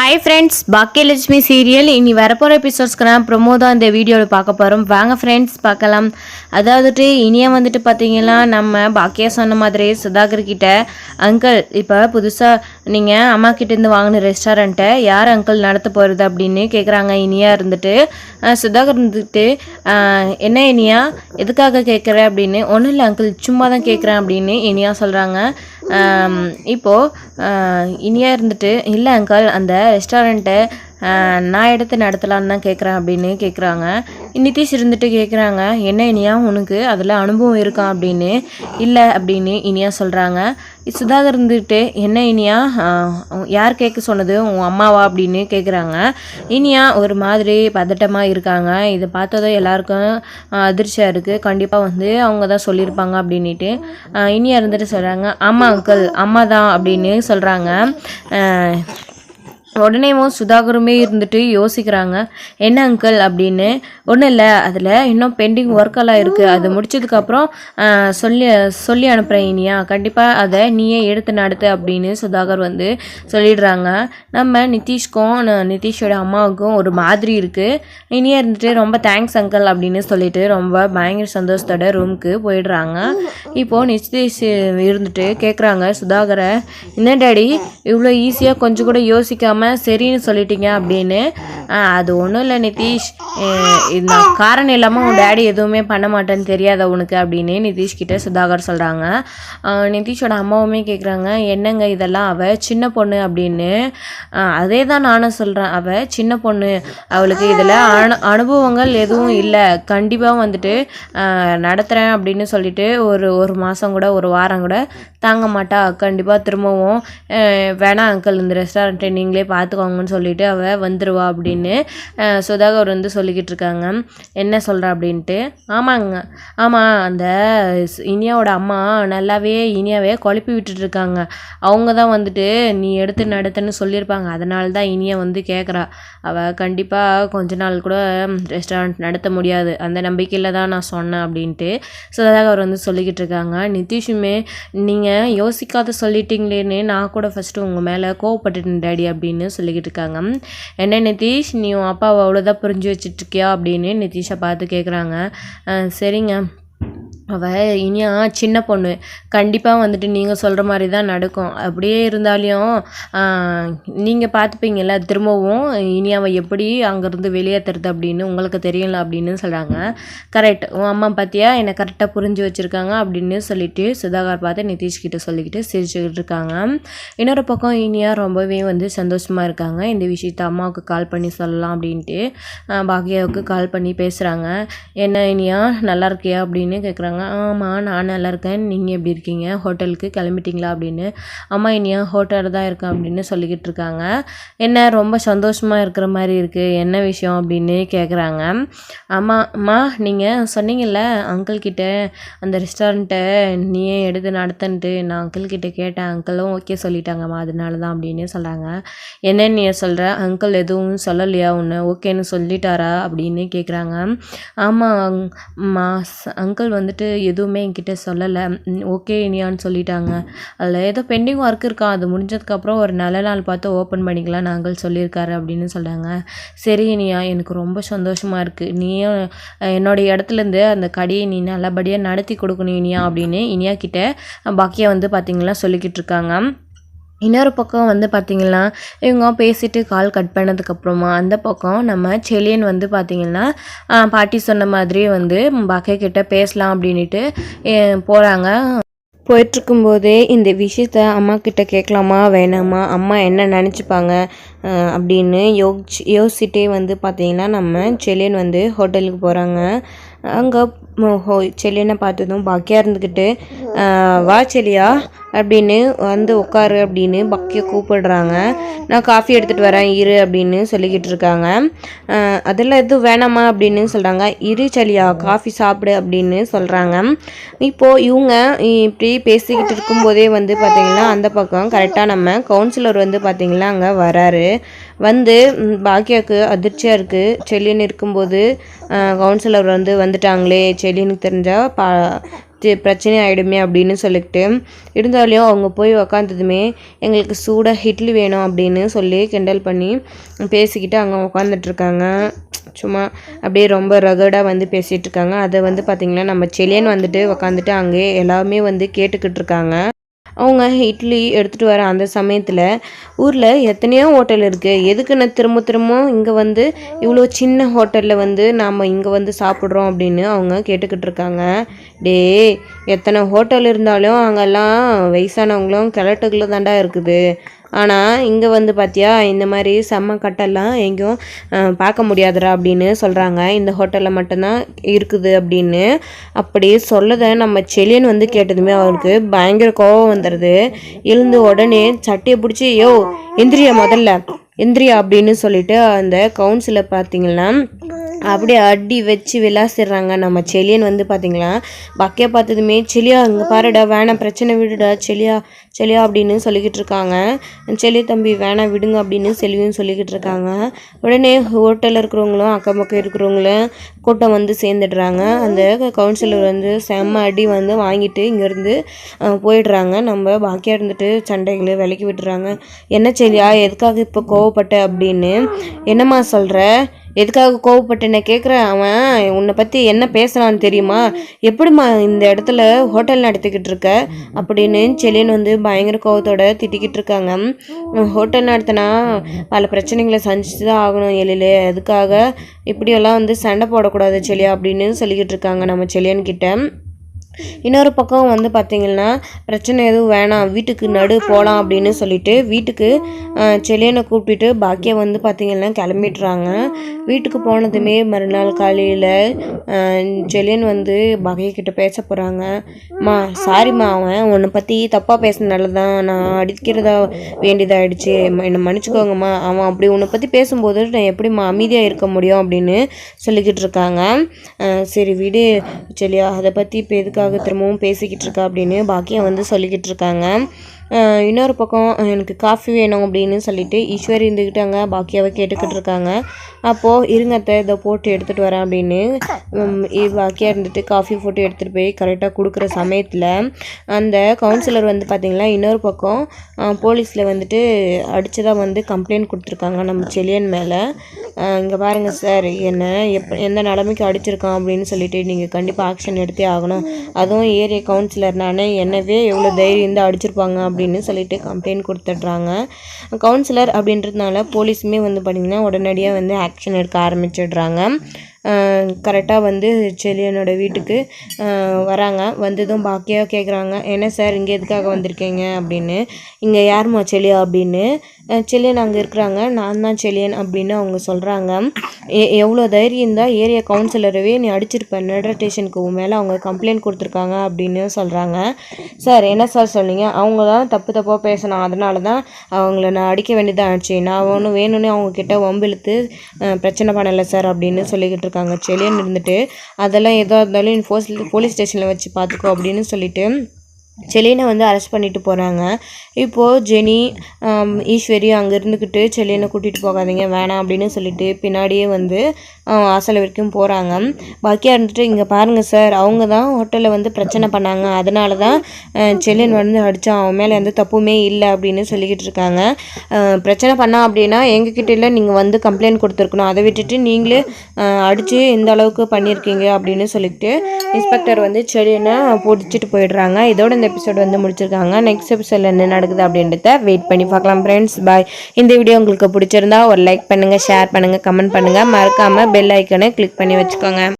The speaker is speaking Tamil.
ஹாய் ஃப்ரெண்ட்ஸ், பாக்கியலட்சுமி சீரியல் இனி வரப்போகிற எபிசோட்ஸ்க்கு ப்ரொமோ தான் இந்த வீடியோவில் பார்க்க போகிறோம். வாங்க ஃப்ரெண்ட்ஸ் பார்க்கலாம். அதாவது இனியா வந்துட்டு பார்த்தீங்கன்னா நம்ம பாக்கியா சொன்ன மாதிரி சுதாகர் கிட்ட அங்கிள் இப்போ புதுசாக நீங்கள் அம்மா கிட்டேருந்து வாங்கின ரெஸ்டாரண்ட்டை யார் அங்கிள் நடத்த போகிறது அப்படின்னு கேட்குறாங்க. இனியா இருந்துட்டு சுதாகர் இருந்துட்டு என்ன இனியா எதுக்காக கேட்குற அப்படின்னு, ஒன்றும் இல்லை அங்கிள் சும்மா தான் கேட்குறேன் அப்படின்னு இனியா சொல்கிறாங்க. இப்போது இனியா இருந்துட்டு இல்லை அங்கிள் அந்த ரெஸ்டாரண்ட்டை நான் எடுத்து நடத்தலான்னு தான் கேட்குறேன் அப்படின்னு கேட்குறாங்க. நிதிஷ் இருந்துட்டு கேட்குறாங்க, என்ன இனியா உனக்கு அதில் அனுபவம் இருக்கா அப்படின்னு. இல்லை அப்படின்னு இனியா சொல்கிறாங்க. சுதாகர் இருந்துட்டு என்ன இனியா யார் கேட்க சொன்னது, உன் அம்மாவா அப்படின்னு கேட்குறாங்க. இனியா ஒரு மாதிரி பதட்டமாக இருக்காங்க. இதை பார்த்ததும் எல்லாருக்கும் அதிர்ச்சியாக இருக்குது. கண்டிப்பாக அவங்க தான் சொல்லியிருப்பாங்க அப்படின்ட்டு இனியா இருந்துட்டு சொல்கிறாங்க. ஆமாம் அங்கிள் அம்மா தான் அப்படின்னு சொல்கிறாங்க. உடனேவும் சுதாகருமே இருந்துட்டு யோசிக்கிறாங்க, என்ன அங்கிள் அப்படின்னு. ஒன்றும் இல்லை, அதில் இன்னும் பெண்டிங் ஒர்க்கெல்லாம் இருக்குது, அது முடிச்சதுக்கப்புறம் சொல்லி அனுப்புகிறேன் இனியா, கண்டிப்பாக அதை நீயே எடுத்து நடத்து அப்படின்னு சுதாகர் சொல்லிடுறாங்க. நம்ம நிதிஷ்க்கும் நிதிஷோட அம்மாவுக்கும் ஒரு மாதிரி இருக்குது. இனியா இருந்துட்டு ரொம்ப தேங்க்ஸ் அங்கிள் அப்படின்னு சொல்லிட்டு ரொம்ப பயங்கர சந்தோஷத்தோட ரூமுக்கு போயிடுறாங்க. இப்போது நிதிஷ் இருந்துட்டு கேட்குறாங்க சுதாகரை, என்ன டேடி இவ்வளோ ஈஸியாக கொஞ்சம் கூட யோசிக்காமல் சரின்னு சொல்லிட்டீங்க அப்படின்னு. அது ஒன்றும் இல்லை நிதிஷ், நான் காரணம் இல்லாமல் உன் டேடி எதுவுமே பண்ண மாட்டேன்னு தெரியாத உனக்கு அப்படின்னு நிதிஷ்கிட்ட சுதாகர் சொல்கிறாங்க. நிதிஷோட அம்மாவுமே கேட்குறாங்க, என்னங்க இதெல்லாம் அவள் சின்ன பொண்ணு அப்படின்னு. அதே தான் நானும் சொல்கிறேன், அவள் சின்ன பொண்ணு, அவளுக்கு இதில் அனுபவங்கள் எதுவும் இல்லை, கண்டிப்பாக நடத்துகிறேன் அப்படின்னு சொல்லிட்டு ஒரு மாதம் கூட ஒரு வாரம் கூட தாங்க மாட்டா, கண்டிப்பாக திரும்பவும் வேணாம் அங்கிள் இந்த ரெஸ்டாரண்ட்டை நீங்களே பார்த்துக்கோங்கன்னு சொல்லிட்டு அவள் வந்துடுவா அப்படின்னு சுதாகர் சொல்லிக்கிட்டு இருக்காங்க. என்ன சொல்கிறா அப்படின்ட்டு. ஆமாங்க, ஆமாம் அந்த இனியாவோட அம்மா நல்லாவே இனியாவே குழப்பி விட்டுட்டு இருக்காங்க. அவங்க தான் நீ எடுத்து நடத்துன்னு சொல்லியிருப்பாங்க, அதனால தான் இனியா கேட்குறா. அவள் கண்டிப்பாக கொஞ்ச நாள் கூட ரெஸ்டாரண்ட் நடத்த முடியாது, அந்த நம்பிக்கையில் தான் நான் சொன்னேன் அப்படின்ட்டு சுதாகர் சொல்லிக்கிட்டு இருக்காங்க. நிதிஷுமே நீங்கள் யோசிக்காத சொல்லிட்டீங்களேன்னு நான் கூட ஃபஸ்ட்டு உங்கள் மேலே கோவப்பட்டுட்டேன் டேடி அப்படின்னு சொல்லிக்கிட்டு இருக்காங்க. என்ன நிதிஷ் நீ உன் அப்பாவை அவ்வளோதான் புரிஞ்சு வச்சிட்ருக்கியா அப்படின்னு நிதிஷை பார்த்து கேட்குறாங்க. சரிங்க, அவள் இனியா சின்ன பொண்ணு, கண்டிப்பாக நீங்கள் சொல்கிற மாதிரி தான் நடக்கும். அப்படியே இருந்தாலும் நீங்கள் பார்த்துப்பீங்கள்ல திரும்பவும் இனியாவை எப்படி அங்கேருந்து வெளியேற்றுறது அப்படின்னு உங்களுக்கு தெரியல அப்படின்னு சொல்கிறாங்க. கரெக்ட், உன் அம்மா பார்த்தியா என்னை கரெக்டாக புரிஞ்சு வச்சுருக்காங்க அப்படின்னு சொல்லிட்டு சுதாகர் பார்த்து நிதிஷ்கிட்ட சொல்லிக்கிட்டு சிரிச்சுக்கிட்டு இருக்காங்க. இன்னொரு பக்கம் இனியா ரொம்பவே சந்தோஷமாக இருக்காங்க. இந்த விஷயத்த அம்மாவுக்கு கால் பண்ணி சொல்லலாம் அப்படின்ட்டு பாக்யாவுக்கு கால் பண்ணி பேசுகிறாங்க. என்ன இனியா நல்லா இருக்கியா அப்படின்னு கேட்குறாங்க. ஆமாம் நான் நல்லா இருக்கேன், நீங்கள் எப்படி இருக்கீங்க, ஹோட்டலுக்கு கிளம்பிட்டீங்களா அப்படின்னு. அம்மா இனியா ஹோட்டலில் தான் இருக்கேன் அப்படின்னு சொல்லிக்கிட்டு இருக்காங்க. என்ன ரொம்ப சந்தோஷமாக இருக்கிற மாதிரி இருக்குது, என்ன விஷயம் அப்படின்னு கேட்குறாங்க. அம்மா நீங்கள் சொன்னீங்கல்ல அங்கிள் கிட்ட அந்த ரெஸ்டாரண்ட்டை நீயே எடுத்து நடத்தன்ட்டு, நான் அங்கிள் கிட்ட கேட்டேன், அங்கிளும் ஓகே சொல்லிட்டாங்கம்மா, அதனால தான் அப்படின்னு சொல்கிறாங்க. என்னன்னு நீ சொல்கிற, அங்கிள் எதுவும் சொல்லலையா ஒன்று ஓகேன்னு சொல்லிட்டாரா அப்படின்னு கேட்குறாங்க. ஆமாம்மா அங்கிள் எதுவுமே என்கிட்ட சொல்லலை, ஓகே இனியான்னு சொல்லிட்டாங்க, அதில் ஏதோ பெண்டிங் ஒர்க் இருக்கா, அது முடிஞ்சதுக்கப்புறம் ஒரு நல்ல நாள் பார்த்து ஓப்பன் பண்ணிக்கலாம் நாங்கள் சொல்லியிருக்காரு அப்படின்னு சொல்கிறாங்க. சரி இனியா எனக்கு ரொம்ப சந்தோஷமாக இருக்குது, நீயும் என்னோடய இடத்துலேருந்து அந்த கடையை நீ நல்லபடியாக நடத்தி கொடுக்கணும் இனியா அப்படின்னு இனியா கிட்ட பாக்கியா பார்த்திங்களா சொல்லிக்கிட்டு இருக்காங்க. இன்னொரு பக்கம் பார்த்திங்கன்னா இவங்க பேசிட்டு கால் கட் பண்ணதுக்கப்புறமா அந்த பக்கம் நம்ம செலியன் பார்த்திங்கன்னா பாட்டி சொன்ன மாதிரி பாக்கியா கிட்ட பேசலாம் அப்படின்ட்டு போகிறாங்க. போயிட்டுருக்கும்போதே இந்த விஷயத்த அம்மா கிட்ட கேட்கலாமா வேணாமா, அம்மா என்ன நினச்சிப்பாங்க அப்படின்னு யோசிச்சுட்டே பார்த்திங்கன்னா நம்ம செலியன் ஹோட்டலுக்கு போகிறாங்க. அங்கே செல்லியனை பார்த்ததும் பாக்கியா இருந்துக்கிட்டு வா செல்லியா அப்படின்னு உட்காரு அப்படின்னு பாக்கியா கூப்பிடுறாங்க. நான் காஃபி எடுத்துகிட்டு வரேன் இரு அப்படின்னு சொல்லிக்கிட்டு இருக்காங்க. அதெல்லாம் எதுவும் வேணாமா அப்படின்னு சொல்கிறாங்க. இரு செல்லியா காஃபி சாப்பிடு அப்படின்னு சொல்கிறாங்க. இப்போது இவங்க இப்படி பேசிக்கிட்டு இருக்கும்போதே பார்த்திங்கன்னா அந்த பக்கம் கரெக்டாக நம்ம கவுன்சிலர் பார்த்திங்கன்னா அங்கே வராரு. பாக்கியாவுக்கு அதிர்ச்சியாக இருக்குது. செல்லியன் இருக்கும்போது கவுன்சிலர் வந்துட்டாங்களே, செல்லியனுக்கு தெரிஞ்சால் பிரச்சனை ஆகிடுமே அப்படின்னு சொல்லிட்டு இருந்தாலும் அவங்க போய் உக்காந்ததுமே எங்களுக்கு சூடாக இட்லி வேணும் அப்படின்னு சொல்லி கிண்டல் பண்ணி பேசிக்கிட்டு அங்கே உட்காந்துட்ருக்காங்க. சும்மா அப்படியே ரொம்ப ரகடாக வந்து பேசிகிட்டு இருக்காங்க. அதை வந்து பார்த்திங்கன்னா நம்ம செலியன் வந்துட்டு உக்காந்துட்டு அங்கே எல்லாமே வந்து கேட்டுக்கிட்டு இருக்காங்க. அவங்க இட்லி எடுத்துகிட்டு வர அந்த சமயத்தில் ஊரில் எத்தனையோ ஹோட்டல் இருக்குது, எதுக்கு நான் திரும்ப இங்கே வந்து இவ்வளோ சின்ன ஹோட்டலில் வந்து நாம் இங்கே வந்து சாப்பிட்றோம் அப்படின்னு அவங்க கேட்டுக்கிட்டு இருக்காங்க. எத்தனை ஹோட்டல் இருந்தாலும் அங்கெல்லாம் வயசானவங்களும் கிழட்டுகளும் தாண்டா இருக்குது. ஆனால் இங்கே வந்து பார்த்தியா இந்த மாதிரி செம்ம கட்டெல்லாம் எங்கேயும் பார்க்க முடியாதுடா அப்படின்னு சொல்கிறாங்க. இந்த ஹோட்டலில் மட்டும்தான் இருக்குது அப்படின்னு. அப்படி சொல்லதை நம்ம செலியன் வந்து கேட்டதுமே அவருக்கு பயங்கர கோபம் வந்துடுது. எழுந்து உடனே சட்டையை பிடிச்சி எந்திரியா முதல்ல எந்திரியா அப்படின்னு சொல்லிட்டு அந்த கவுன்சிலர் பார்த்திங்கன்னா அப்படியே அடி வச்சு விளாசிடுறாங்க. நம்ம செலியன் வந்து பார்த்திங்களா பக்கையை பார்த்ததுமே செலியா இங்கே பாருடா வேணாம் பிரச்சனை விடுடா செலியா அப்படின்னு சொல்லிக்கிட்டு இருக்காங்க. செலியா தம்பி வேணாம் விடுங்க அப்படின்னு செலியும் சொல்லிக்கிட்டு இருக்காங்க. உடனே ஹோட்டலில் இருக்கிறவங்களும் அக்கம் பக்கம் இருக்கிறவங்களும் கூட்டம் வந்து சேர்ந்துடுறாங்க. அந்த கவுன்சிலர் வந்து செம்ம அடி வந்து வாங்கிட்டு இங்கேருந்து போயிடுறாங்க. நம்ம பாக்கியாக இருந்துட்டு சண்டைகளை விலக்கி விட்டுறாங்க. என்ன செலியா எதுக்காக இப்போ கோவப்பட்ட அப்படின்னு. என்னம்மா சொல்கிற, எதுக்காக கோவப்பட்டேன்னு கேட்குறேன். அவன் உன்னை பற்றி என்ன பேசுகிறான்னு தெரியுமா, எப்படிம்மா இந்த இடத்துல ஹோட்டல் நடத்திக்கிட்டு இருக்க அப்படின்னு செலியன் வந்து பயங்கர கோவத்தோட திட்டிக்கிட்டு இருக்காங்க. ஹோட்டல் நடத்தினா பல பிரச்சனைகளை சந்திச்சு தான் ஆகணும் எழில், அதுக்காக இப்படியெல்லாம் வந்து சண்டை போடக்கூடாது செலியா அப்படின்னு சொல்லிக்கிட்டு இருக்காங்க நம்ம செலியன்கிட்ட. இன்னொரு பக்கம் வந்து பார்த்திங்கன்னா பிரச்சனை எதுவும் வேணாம் வீட்டுக்கு நடு போகலாம் அப்படின்னு சொல்லிட்டு வீட்டுக்கு செலியனை கூப்பிட்டுட்டு பாக்கியா வந்து பார்த்திங்கன்னா கிளம்பிடுறாங்க. வீட்டுக்கு போனதுமே மறுநாள் காலையில் செலியன் வந்து பாக்கியா கிட்ட பேச போகிறாங்க. சாரிம்மா அவன் உன்னை பற்றி தப்பாக பேசினால தான் நான் அடிக்கிறதா வேண்டியதாகிடுச்சு, என்னை மன்னிச்சுக்கோங்கம்மா. அவன் அப்படி உன்னை பற்றி பேசும்போது நான் எப்படிம்மா அமைதியாக இருக்க முடியும் அப்படின்னு சொல்லிக்கிட்டு இருக்காங்க. சரி விடு செலியா, அதை பற்றி இப்போ எதுக்காக திரும்பவும் பேசிக்கிட்டு இருக்கா அப்படின்னு பாக்கியா வந்து சொல்லிக்கிட்டு இருக்காங்க. இன்னொரு பக்கம் எனக்கு காஃபி வேணும் அப்படின்னு சொல்லிட்டு ஈஸ்வரி இருந்துக்கிட்டாங்க பாக்கியாவை கேட்டுக்கிட்டு இருக்காங்க. அப்போது இருங்கத்தை இதை போட்டு எடுத்துகிட்டு வரேன் அப்படின்னு பாக்கியா இருந்துட்டு காஃபி போட்டு எடுத்துகிட்டு போய் கரெக்டாக கொடுக்குற சமயத்தில் அந்த கவுன்சிலர் வந்து பார்த்திங்கன்னா இன்னொரு பக்கம் போலீஸில் வந்துட்டு அடித்ததாக வந்து கம்ப்ளைண்ட் கொடுத்துருக்காங்க நம்ம செலியன் மேலே. இங்கே பாருங்கள் சார், என்ன எந்த நிலைமைக்கு அடிச்சிருக்கான் அப்படின்னு சொல்லிட்டு நீங்கள் கண்டிப்பாக ஆக்ஷன் எடுத்தே ஆகணும், அதுவும் ஏரியா கவுன்சிலர் நான் என்னவே எவ்வளோ தைரியம் தான் அடிச்சிருப்பாங்க அப்படின்னு சொல்லிட்டு கம்ப்ளைண்ட் கொடுத்துட்றாங்க. கவுன்சிலர் அப்படின்றதுனால போலீஸுமே வந்து பார்த்திங்கன்னா உடனடியாக வந்து ஆக்ஷன் எடுக்க ஆரம்பிச்சிடுறாங்க. கரெக்டாக வந்து செலியனோட வீட்டுக்கு வராங்க. வந்ததும் பாக்கியாக கேட்குறாங்க, என்ன சார் இங்கே எதுக்காக வந்திருக்கீங்க அப்படின்னு. இங்கே யாருமா செலியா அப்படின்னு. செலியன் அங்கே இருக்கிறாங்க, நான் தான் செலியன் அப்படின்னு அவங்க சொல்கிறாங்க. எவ்வளோ தைரியம் தான் ஏரியா கவுன்சிலரவே நீ அடிச்சிருப்பேன், நடுற ஸ்டேஷனுக்கு மேலே அவங்க கம்ப்ளைண்ட் கொடுத்துருக்காங்க அப்படின்னு சொல்கிறாங்க. சார் என்ன சார் சொன்னீங்க, அவங்க தான் தப்பாக பேசணும், அதனால தான் அவங்கள நான் அடிக்க வேண்டியதாக ஆச்சு, நான் ஒன்றும் வேணும்னே அவங்கக்கிட்ட வம்பிழுத்து பிரச்சனை பண்ணலை சார் அப்படின்னு சொல்லிக்கிட்டு இருக்காங்க. செலியன் இருந்துட்டு அதெல்லாம் எதாக இருந்தாலும் போலீஸ் ஸ்டேஷனில் வச்சு பார்த்துக்கோ அப்படின்னு சொல்லிட்டு செலியனை வந்து அரெஸ்ட் பண்ணிட்டு போகிறாங்க. இப்போது ஜெனி ஈஸ்வரி அங்கே இருந்துக்கிட்டு செலியனை கூட்டிகிட்டு போகாதீங்க வேணாம் அப்படின்னு சொல்லிட்டு பின்னாடியே வந்து வாசல் வரைக்கும் போகிறாங்க. பாக்கியாக இருந்துட்டு இங்கே பாருங்கள் சார், அவங்க தான் ஹோட்டலில் வந்து பிரச்சனை பண்ணாங்க, அதனால தான் செலியன் வந்து அடித்தான், அவன் மேலே எந்த தப்புமே இல்லை அப்படின்னு சொல்லிக்கிட்டு இருக்காங்க. பிரச்சனை பண்ணா அப்படின்னா எங்ககிட்ட இல்லை, நீங்கள் வந்து கம்ப்ளைண்ட் கொடுத்துருக்கணும், அதை விட்டுட்டு நீங்களே அடித்து இந்த அளவுக்கு பண்ணியிருக்கீங்க அப்படின்னு சொல்லிட்டு இன்ஸ்பெக்டர் வந்து செலியனை பிடிச்சிட்டு போயிடுறாங்க. இதோட இந்த எபிசோட் வந்து முடிச்சிருக்காங்க. நெக்ஸ்ட் எபிசோடில் என்ன நடக்குது அப்படின்றத வெயிட் பண்ணி பார்க்கலாம் ஃப்ரெண்ட்ஸ். பாய். இந்த வீடியோ உங்களுக்கு பிடிச்சிருந்தா ஒரு லைக் பண்ணுங்கள், ஷேர் பண்ணுங்கள், கமெண்ட் பண்ணுங்கள், மறக்காமல் பெல் ஐக்கனை கிளிக் பண்ணி வச்சுக்கோங்க.